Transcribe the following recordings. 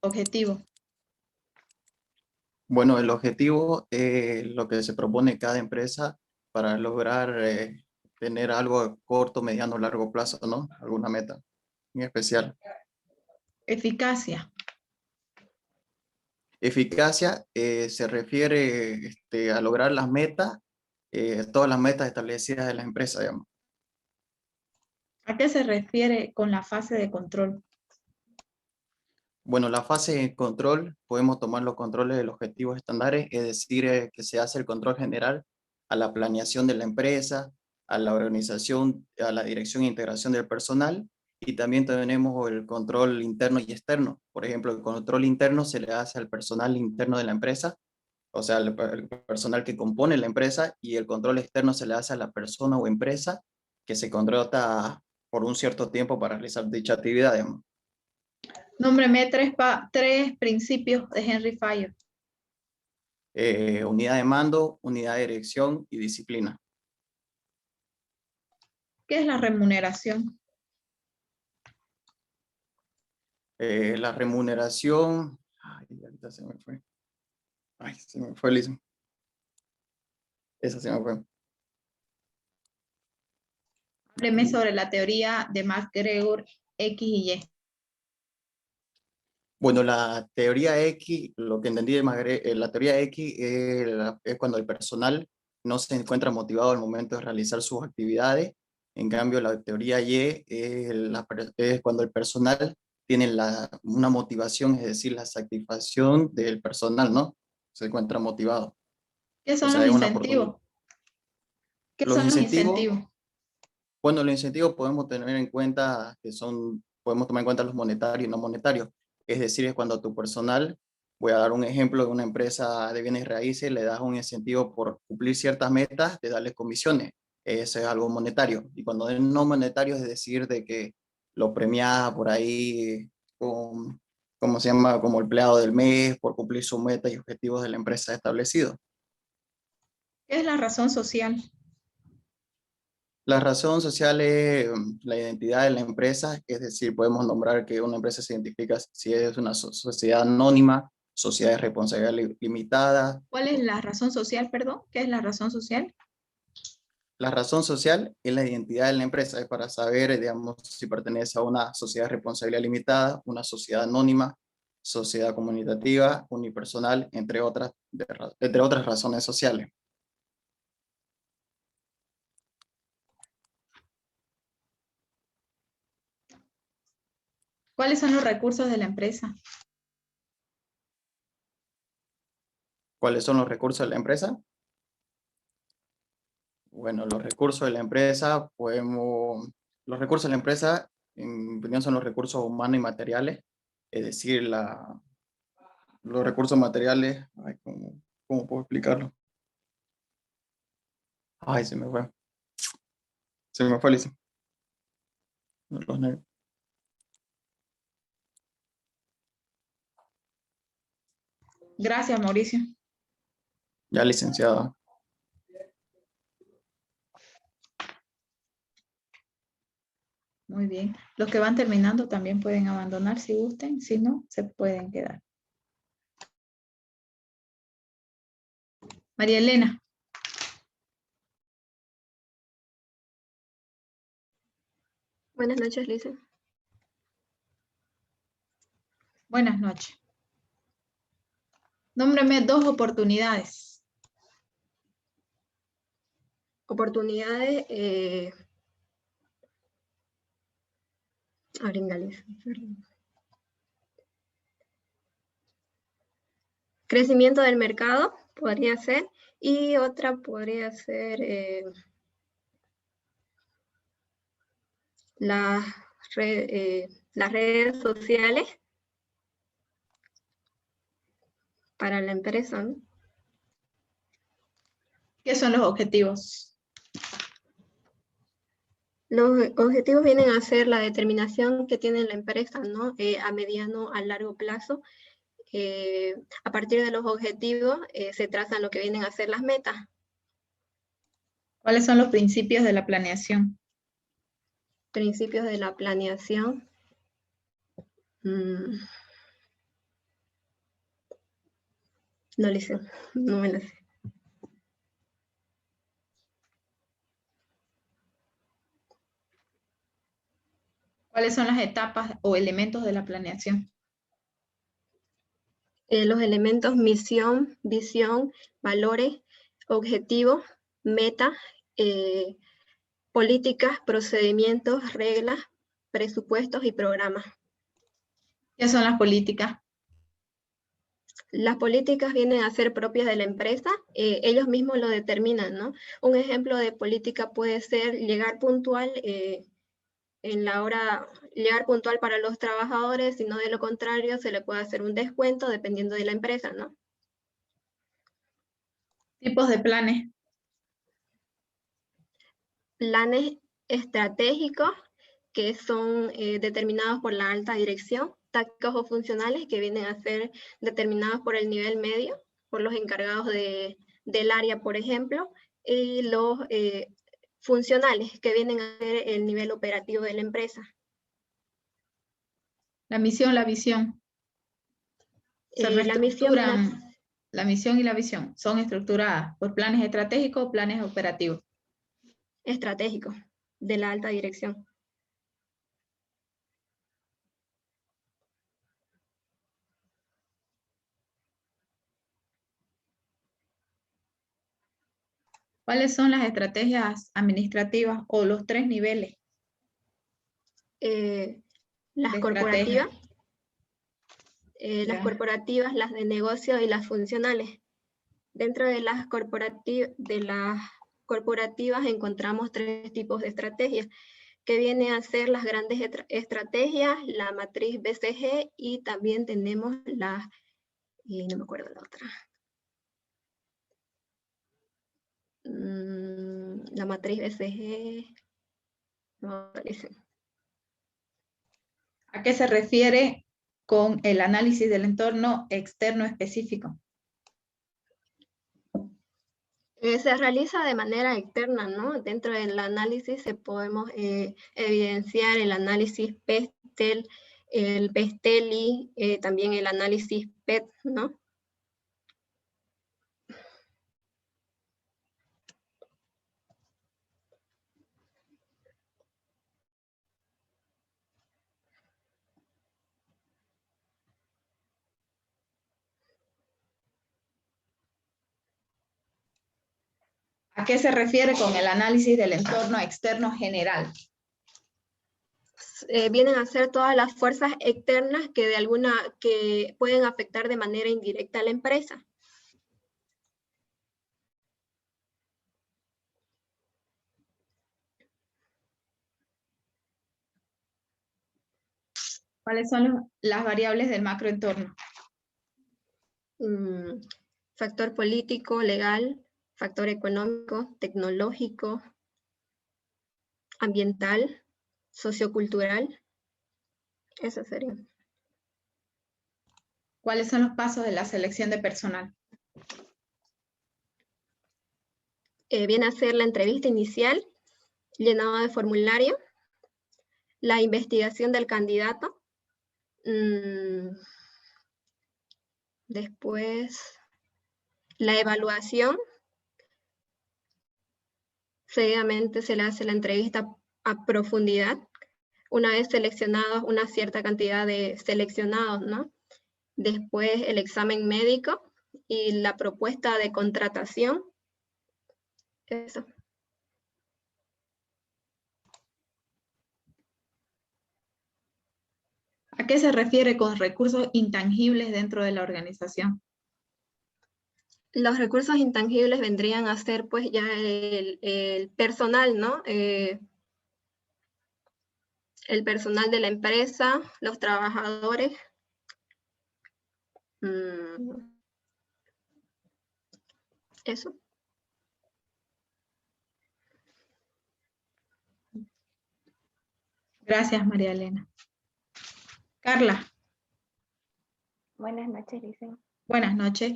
Objetivo. Bueno, el objetivo es lo que se propone cada empresa para lograr tener algo a corto, mediano, largo plazo, ¿no? Alguna meta en especial. Eficacia. Eficacia se refiere a lograr las metas, todas las metas establecidas de la empresa, digamos. ¿A qué se refiere con la fase de control? Bueno, la fase de control, podemos tomar los controles de los objetivos estándares, es decir, que se hace el control general a la planeación de la empresa, a la organización, a la dirección e integración del personal, y también tenemos el control interno y externo. Por ejemplo, el control interno se le hace al personal interno de la empresa, o sea, el personal que compone la empresa, y el control externo se le hace a la persona o empresa que se contrata por un cierto tiempo para realizar dicha actividad, digamos. Nómbreme tres principios de Henry Fayol. Unidad de mando, unidad de dirección y disciplina. ¿Qué es la remuneración? La remuneración, ay, ahorita se me fue. Ay, se me fue, Liz. Esa se me fue. Hábleme sobre la teoría de MacGregor X y Y. Bueno, la teoría X, lo que entendí de la teoría X es cuando el personal no se encuentra motivado al momento de realizar sus actividades. En cambio, la teoría Y es cuando el personal tiene una motivación, es decir, la satisfacción del personal, ¿no? Se encuentra motivado. ¿Qué O son los sea, es una oportunidad. incentivos? ¿Qué Los son los incentivos, incentivos? bueno, los incentivos podemos tener en cuenta podemos tomar en cuenta los monetarios y no monetarios. Es decir, es cuando a tu personal, voy a dar un ejemplo de una empresa de bienes raíces, le das un incentivo por cumplir ciertas metas, de darles comisiones. Eso es algo monetario. Y cuando es no monetario, es decir, de que lo premias por ahí con, ¿cómo se llama? Como empleado del mes, por cumplir sus metas y objetivos de la empresa establecidos. ¿Qué es la razón social? La razón social es la identidad de la empresa, es decir, podemos nombrar que una empresa se identifica si es una sociedad anónima, sociedad de responsabilidad limitada. ¿Cuál es la razón social, perdón? ¿Qué es la razón social? La razón social es la identidad de la empresa, es para saber, digamos, si pertenece a una sociedad de responsabilidad limitada, una sociedad anónima, sociedad comunitativa, unipersonal, entre otras razones sociales. ¿Cuáles son los recursos de la empresa? ¿Cuáles son los recursos de la empresa? Bueno, los recursos de la empresa, los recursos de la empresa, en mi opinión, son los recursos humanos y materiales, es decir, los recursos materiales, ay, ¿cómo puedo explicarlo? Ay, se me fue, Lisa. Los nervios. Gracias, Mauricio. Ya, licenciada. Muy bien. Los que van terminando también pueden abandonar si gusten, si no, se pueden quedar. María Elena. Buenas noches, Lisa. Buenas noches. Nómbrame dos oportunidades. Oportunidades, Lisa, perdón. Crecimiento del mercado, podría ser, y otra podría ser las redes sociales para la empresa, ¿no? ¿Qué son los objetivos? Los objetivos vienen a ser la determinación que tiene la empresa, ¿no? A mediano, a largo plazo. A partir de los objetivos se trazan lo que vienen a ser las metas. ¿Cuáles son los principios de la planeación? Principios de la planeación. No le sé, no me la sé. ¿Cuáles son las etapas o elementos de la planeación? Los elementos misión, visión, valores, objetivos, meta, políticas, procedimientos, reglas, presupuestos y programas. ¿Qué son las políticas? Las políticas vienen a ser propias de la empresa, ellos mismos lo determinan, ¿no? Un ejemplo de política puede ser llegar puntual en la hora, llegar puntual para los trabajadores, sino de lo contrario se le puede hacer un descuento dependiendo de la empresa, ¿no? Tipos de planes. Planes estratégicos que son determinados por la alta dirección, tácticos o funcionales que vienen a ser determinados por el nivel medio, por los encargados del área, por ejemplo, y los funcionales que vienen a ser el nivel operativo de la empresa. La misión, la visión. Se reestructuran. La misión y la visión son estructuradas por planes estratégicos o planes operativos. Estratégicos de la alta dirección. ¿Cuáles son las estrategias administrativas o los 3 niveles? Las corporativas. Las corporativas, las de negocio y las funcionales. Dentro de las corporativas encontramos 3 tipos de estrategias, que vienen a ser las grandes estrategias, la matriz BCG y también tenemos la, no me acuerdo la otra. La matriz BCG, no aparece. ¿A qué se refiere con el análisis del entorno externo específico? Se realiza de manera externa, ¿no? Dentro del análisis se podemos evidenciar el análisis PESTEL, el PESTELI, también el análisis PET, ¿no? ¿A qué se refiere con el análisis del entorno externo general? Vienen a ser todas las fuerzas externas que pueden afectar de manera indirecta a la empresa. ¿Cuáles son las variables del macroentorno? Factor político, legal, factor económico, tecnológico, ambiental, sociocultural. Eso sería. ¿Cuáles son los pasos de la selección de personal? Viene a ser la entrevista inicial, llenado de formulario, la investigación del candidato, después la evaluación, seguidamente se le hace la entrevista a profundidad, una vez seleccionados una cierta cantidad de seleccionados, ¿no? Después el examen médico y la propuesta de contratación. Eso. ¿A qué se refiere con recursos intangibles dentro de la organización? Los recursos intangibles vendrían a ser pues ya el personal, ¿no? El personal de la empresa, los trabajadores. Eso. Gracias, María Elena. Carla. Buenas noches, Licen. Buenas noches.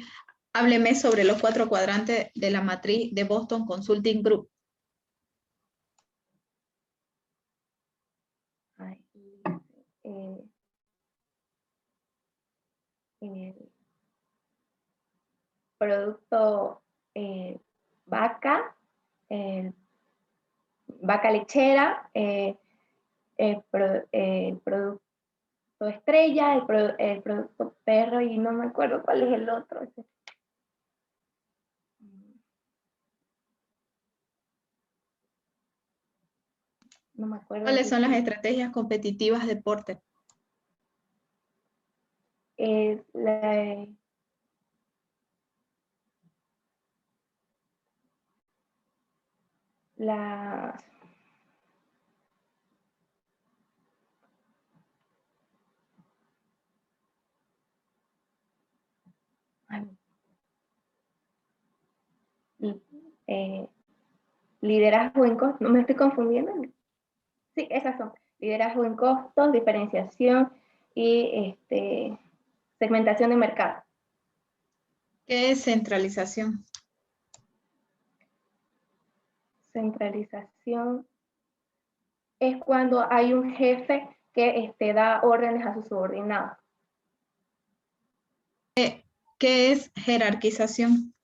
Hábleme sobre los 4 cuadrantes de la matriz de Boston Consulting Group. producto vaca, vaca lechera, el producto estrella, el producto perro, y no me acuerdo cuál es el otro. No me acuerdo. ¿Cuáles son las estrategias competitivas de Porter? Liderazgo en costos, no me estoy confundiendo. Sí, esas son. Liderazgo en costos, diferenciación y segmentación de mercado. ¿Qué es centralización? Centralización es cuando hay un jefe que da órdenes a sus subordinados. ¿Qué es jerarquización?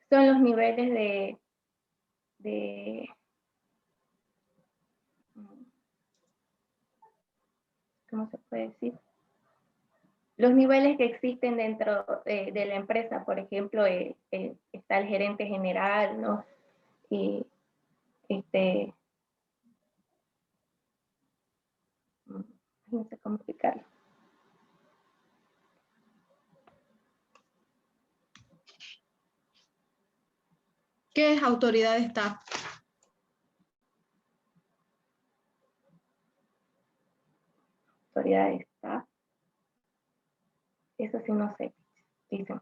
Son los niveles ¿cómo se puede decir? Los niveles que existen dentro de la empresa. Por ejemplo, está el gerente general, ¿no? Y no sé cómo explicarlo. ¿Qué es autoridad de staff? Autoridad de staff. Eso sí no sé. Dicen.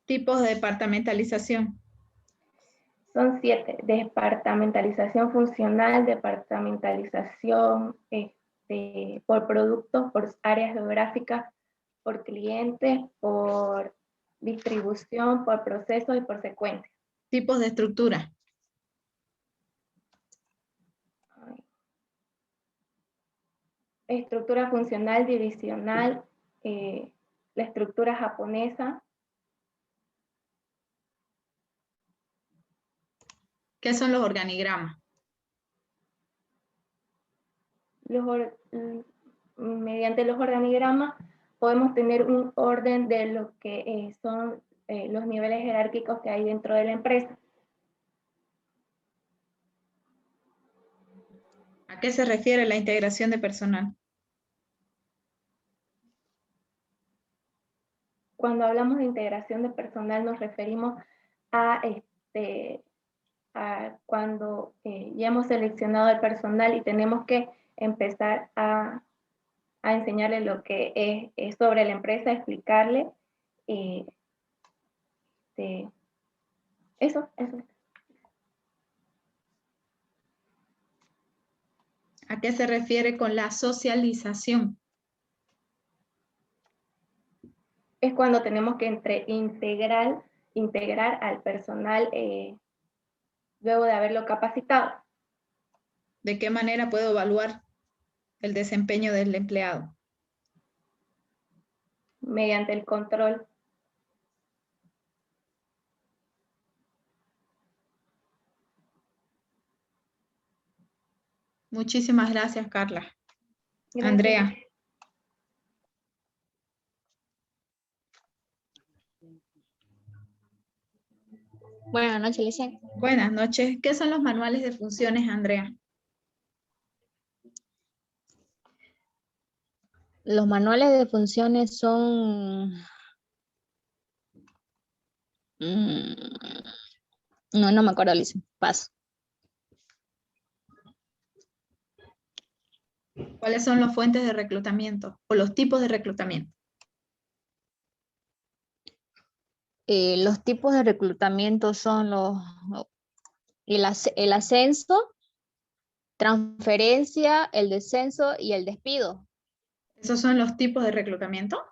Tipos de departamentalización. Son 7. Departamentalización funcional, departamentalización por productos, por áreas geográficas, por clientes, por distribución, por procesos y por secuencias. Tipos de estructura. Estructura funcional, divisional, la estructura japonesa. ¿Qué son los organigramas? Mediante los organigramas podemos tener un orden de lo que son los niveles jerárquicos que hay dentro de la empresa. ¿A qué se refiere la integración de personal? Cuando hablamos de integración de personal nos referimos a cuando ya hemos seleccionado el personal y tenemos que empezar a enseñarle lo que es sobre la empresa, explicarle. Eso. ¿A qué se refiere con la socialización? Es cuando tenemos que integrar al personal luego de haberlo capacitado. ¿De qué manera puedo evaluar el desempeño del empleado? Mediante el control. Muchísimas gracias, Carla. Gracias. Andrea. Buenas noches, Licencia. Buenas noches. ¿Qué son los manuales de funciones, Andrea? Los manuales de funciones son... No me acuerdo, Licencia. Paso. ¿Cuáles son las fuentes de reclutamiento o los tipos de reclutamiento? Los tipos de reclutamiento son el ascenso, transferencia, el descenso y el despido. ¿Esos son los tipos de reclutamiento?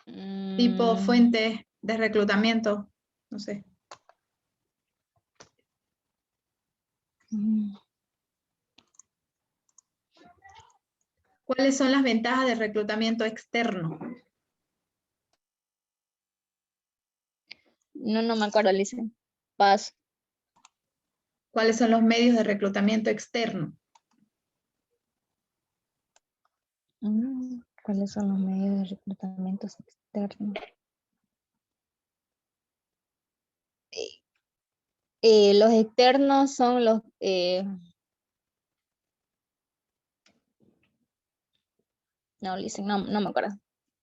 Tipo fuentes de reclutamiento, no sé. ¿Cuáles son las ventajas del reclutamiento externo? No me acuerdo, Alicia. Paso. ¿Cuáles son los medios de reclutamiento externo? ¿Cuáles son los medios de reclutamiento externos? Los externos son los... no, listen, no me acuerdo.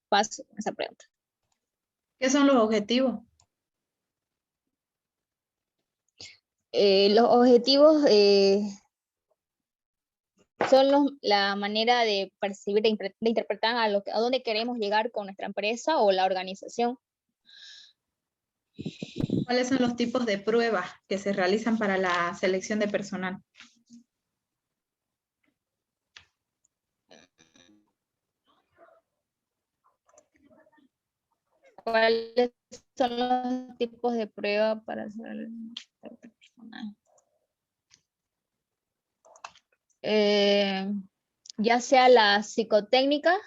Paso esa pregunta. ¿Qué son los objetivos? Los objetivos son la manera de percibir, de interpretar a dónde queremos llegar con nuestra empresa o la organización. ¿Cuáles son los tipos de pruebas que se realizan para la selección de personal? ¿Cuáles son los tipos de pruebas para hacer el personal? Ya sea las psicotécnicas,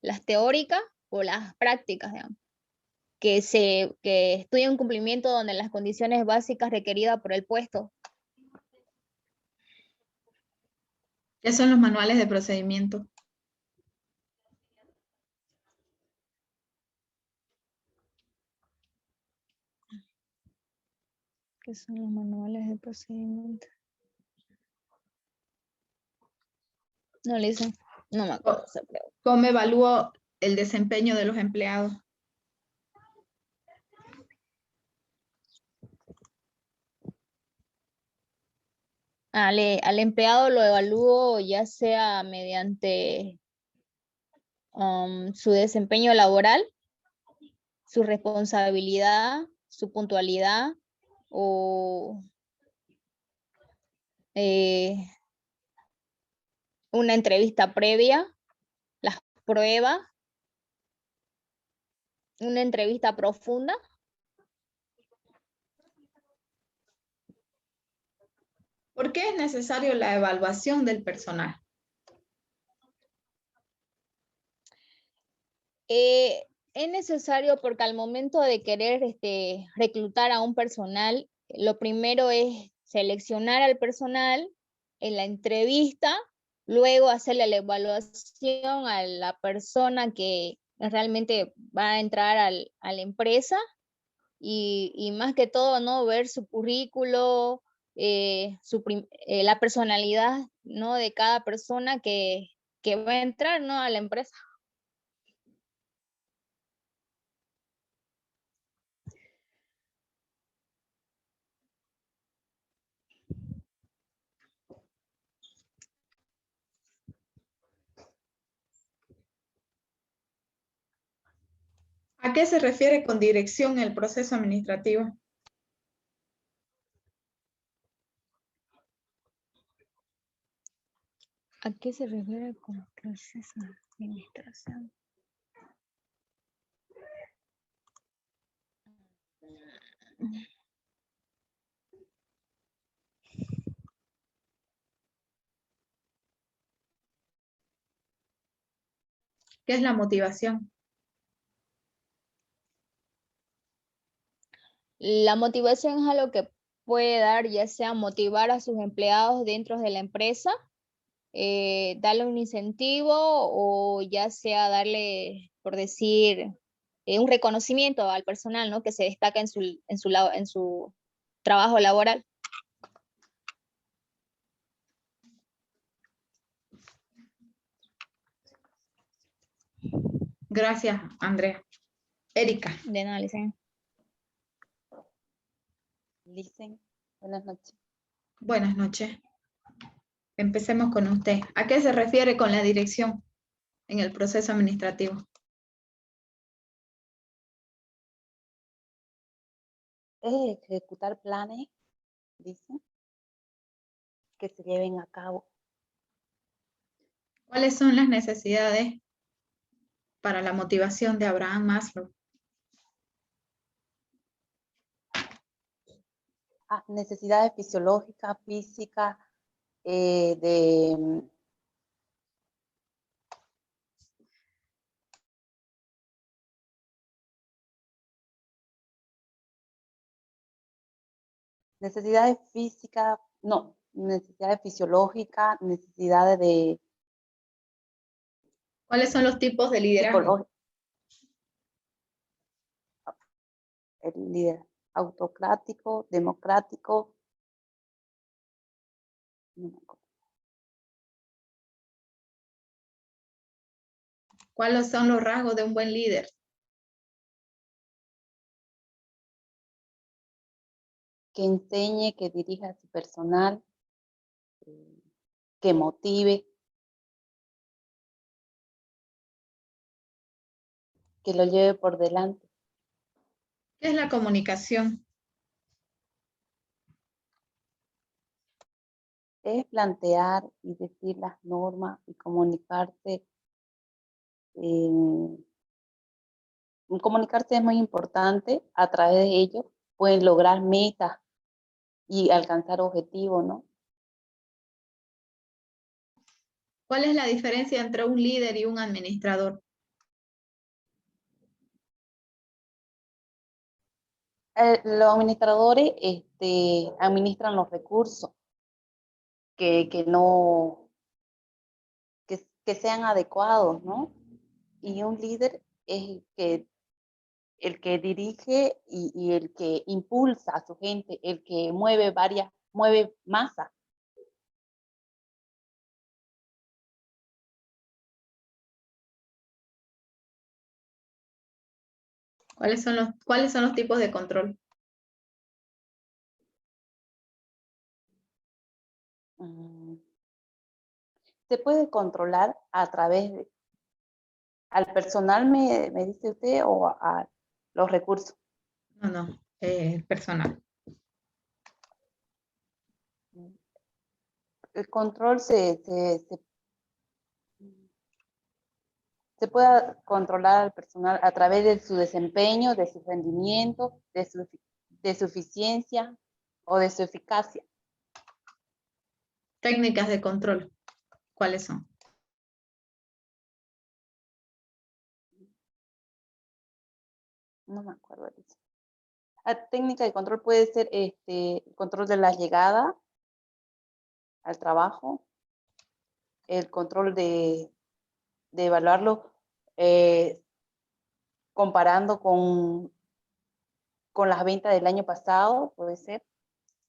las teóricas o las prácticas, digamos, que estudien un cumplimiento donde las condiciones básicas requeridas por el puesto. ¿Qué son los manuales de procedimiento? ¿Qué son los manuales de procedimiento? No, Lisa, no me acuerdo esa pregunta. ¿Cómo evalúo el desempeño de los empleados? Al empleado lo evalúo ya sea mediante su desempeño laboral, su responsabilidad, su puntualidad o una entrevista previa, las pruebas, una entrevista profunda. ¿Por qué es necesario la evaluación del personal? Es necesario porque al momento de querer reclutar a un personal, lo primero es seleccionar al personal en la entrevista, luego hacerle la evaluación a la persona que realmente va a entrar a la empresa y más que todo, ¿no? Ver su currículo, la personalidad, ¿no? De cada persona que va a entrar, ¿no? A la empresa. ¿A qué se refiere con dirección el proceso administrativo? ¿A qué se refiere con proceso de administración? ¿Qué es la motivación? La motivación es algo que puede dar, ya sea motivar a sus empleados dentro de la empresa, darle un incentivo o ya sea darle, por decir, un reconocimiento al personal, ¿no? Que se destaca en su trabajo laboral. Gracias, Andrea. Erika. De análisis. Listen, buenas noches. Buenas noches. Empecemos con usted. ¿A qué se refiere con la dirección en el proceso administrativo? Es ejecutar planes, dice, que se lleven a cabo. ¿Cuáles son las necesidades para la motivación de Abraham Maslow? Necesidades fisiológicas, físicas, necesidades físicas, no, necesidades fisiológicas, necesidades de ¿Cuáles son los tipos de liderazgo? psicológico. El líder autocrático, democrático. No me acuerdo. ¿Cuáles son los rasgos de un buen líder? Que enseñe, que dirija a su personal, que motive, que lo lleve por delante. ¿Qué es la comunicación? Es plantear y decir las normas y comunicarse. Comunicarse es muy importante, a través de ello pueden lograr metas y alcanzar objetivos, ¿no? ¿Cuál es la diferencia entre un líder y un administrador? Los administradores administran los recursos que sean adecuados, ¿no? Y un líder es el que dirige y el que impulsa a su gente, el que mueve masas. ¿Cuáles son los tipos de control? Se puede controlar a través de, al personal, me dice usted, o a los recursos. No, personal. El control se puede controlar al personal a través de su desempeño, de su rendimiento, de su eficiencia o de su eficacia. Técnicas de control, ¿cuáles son? No me acuerdo de eso. La técnica de control puede ser el control de la llegada al trabajo, el control de evaluarlo comparando con las ventas del año pasado, puede ser.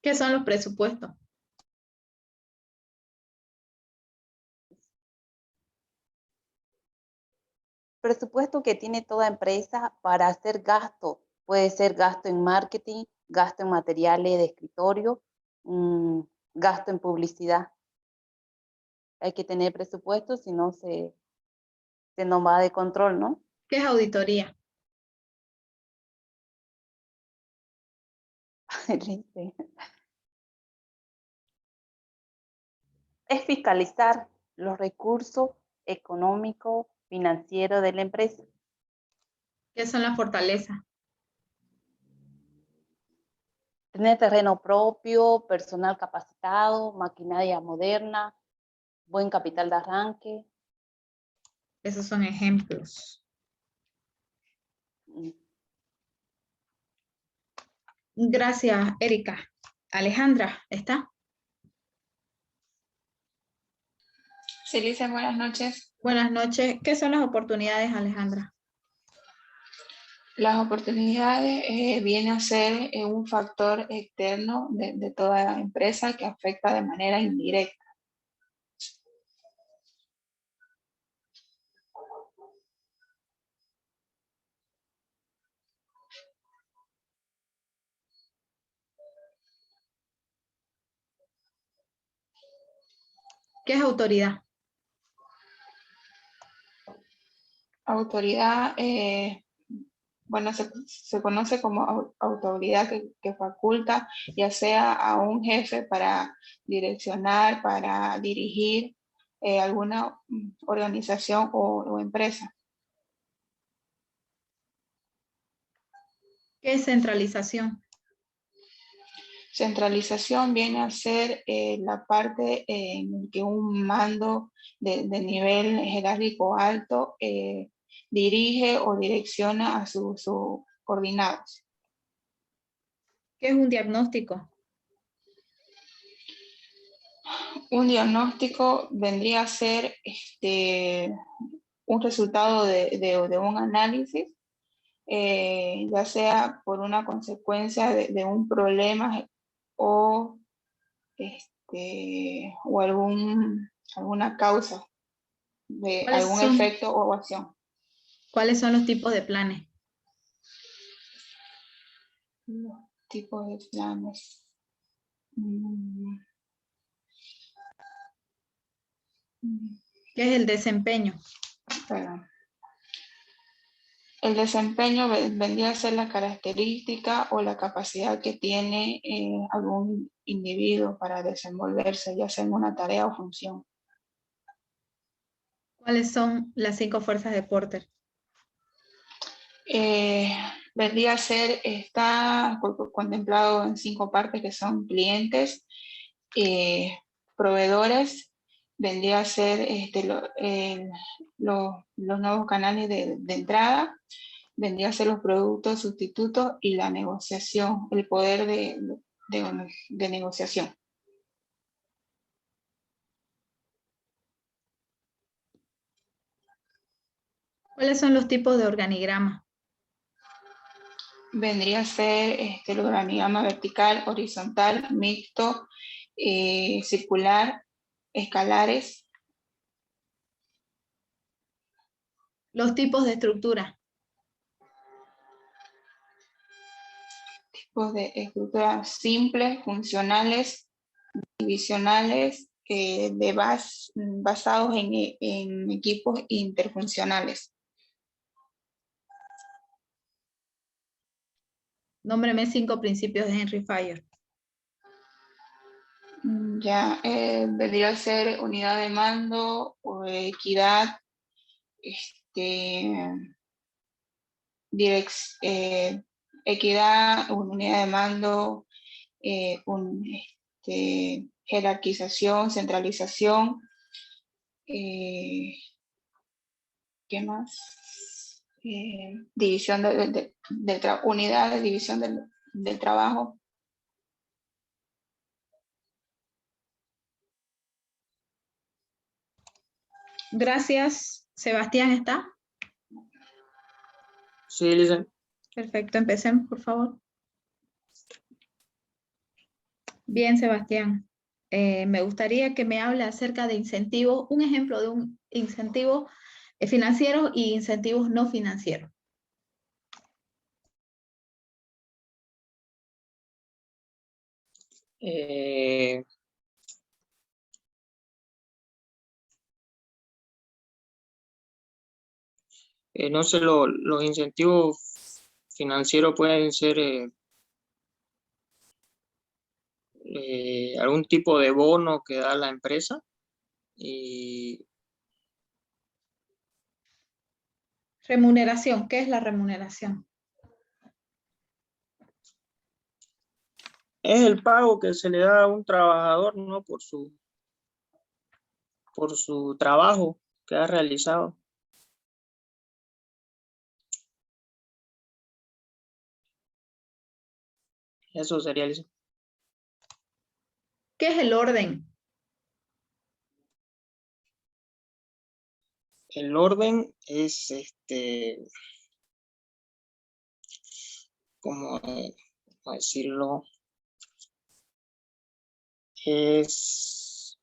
¿Qué son los presupuestos? Presupuesto que tiene toda empresa para hacer gasto. Puede ser gasto en marketing, gasto en materiales de escritorio, gasto en publicidad. Hay que tener presupuesto, si no se nos va de control, ¿no? ¿Qué es auditoría? Es fiscalizar los recursos económicos, financieros de la empresa. ¿Qué son las fortalezas? Tener terreno propio, personal capacitado, maquinaria moderna, buen capital de arranque. Esos son ejemplos. Gracias, Erika. Alejandra, ¿está? Sí, Lisa, buenas noches. Buenas noches. ¿Qué son las oportunidades, Alejandra? Las oportunidades vienen a ser un factor externo de toda empresa que afecta de manera indirecta. ¿Qué es autoridad? Autoridad, bueno, se conoce como autoridad que faculta ya sea a un jefe para direccionar, para dirigir alguna organización o empresa. ¿Qué es centralización? Centralización viene a ser la parte en que un mando de nivel jerárquico alto dirige o direcciona a sus coordinados. ¿Qué es un diagnóstico? Un diagnóstico vendría a ser un resultado de un análisis, ya sea por una consecuencia de un problema o, o alguna causa de algún efecto o acción. ¿Cuáles son los tipos de planes? Los tipos de planes. ¿Qué es el desempeño? Perdón. El desempeño vendría a ser la característica o la capacidad que tiene algún individuo para desenvolverse, ya sea en una tarea o función. ¿Cuáles son las 5 fuerzas de Porter? Vendría a ser, está contemplado en 5 partes que son clientes, proveedores, vendría a ser los nuevos canales de entrada, vendría a ser los productos sustitutos y la negociación, el poder de negociación. ¿Cuáles son los tipos de organigrama? Vendría a ser el organigrama vertical, horizontal, mixto, circular, escalares. Los tipos de estructura. Tipos de estructuras simples, funcionales, divisionales, basados en equipos interfuncionales. Nómbreme 5 principios de Henry Fayol. Ya, vendría a ser unidad de mando, o equidad, equidad, unidad de mando, jerarquización, centralización, ¿qué más? División unidad de división del trabajo. Gracias. Sebastián, ¿está? Sí, Lisa. Perfecto, empecemos, por favor. Bien, Sebastián. Me gustaría que me hable acerca de incentivos, un ejemplo de un incentivo financiero y incentivos no financieros. No sé, los incentivos financieros pueden ser algún tipo de bono que da la empresa y Remuneración. ¿Qué es la remuneración? es el pago que se le da a un trabajador, ¿no? Por su trabajo que ha realizado. Eso sería eso. ¿Qué es el orden? El orden es ¿cómo decirlo? Es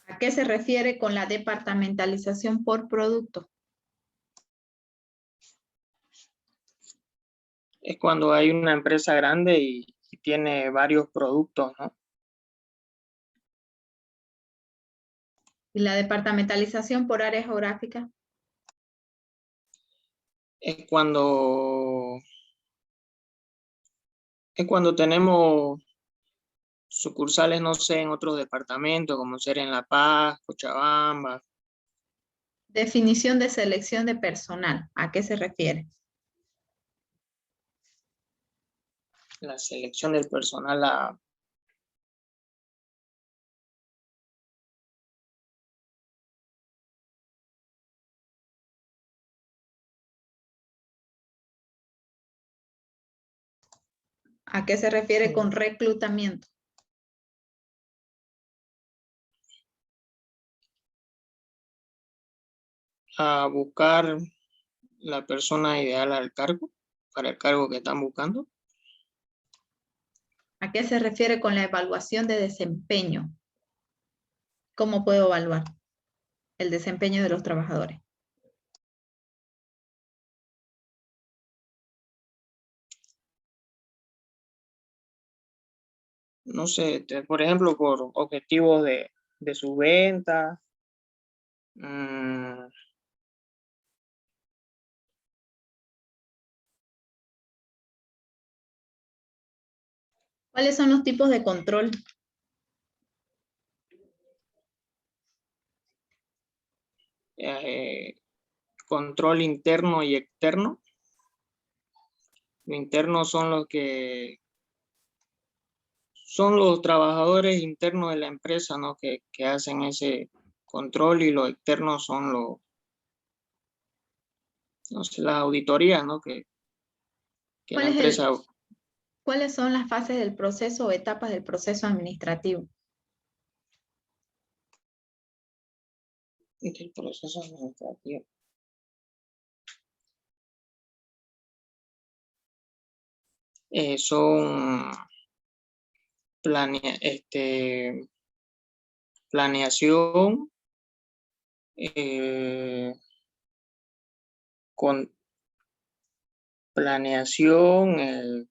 ¿A qué se refiere con la departamentalización por producto? es cuando hay una empresa grande y tiene varios productos, ¿no? ¿Y la departamentalización por área geográfica? Es cuando tenemos sucursales, no sé, en otros departamentos, como ser en La Paz, Cochabamba. Definición de selección de personal. ¿A qué se refiere? La selección del personal ¿A qué se refiere con reclutamiento? A buscar la persona ideal al cargo, para el cargo que están buscando. ¿A qué se refiere con la evaluación de desempeño? ¿Cómo puedo evaluar el desempeño de los trabajadores? No sé, por ejemplo, por objetivos de sus ventas. ¿Cuáles son los tipos de control? Control interno y externo. Lo interno son los trabajadores internos de la empresa, ¿no? que hacen ese control, y los externos son las auditorías, ¿no? que la empresa... ¿Cuáles son las fases del proceso o etapas del proceso administrativo? Del proceso administrativo. Son planeación, con planeación,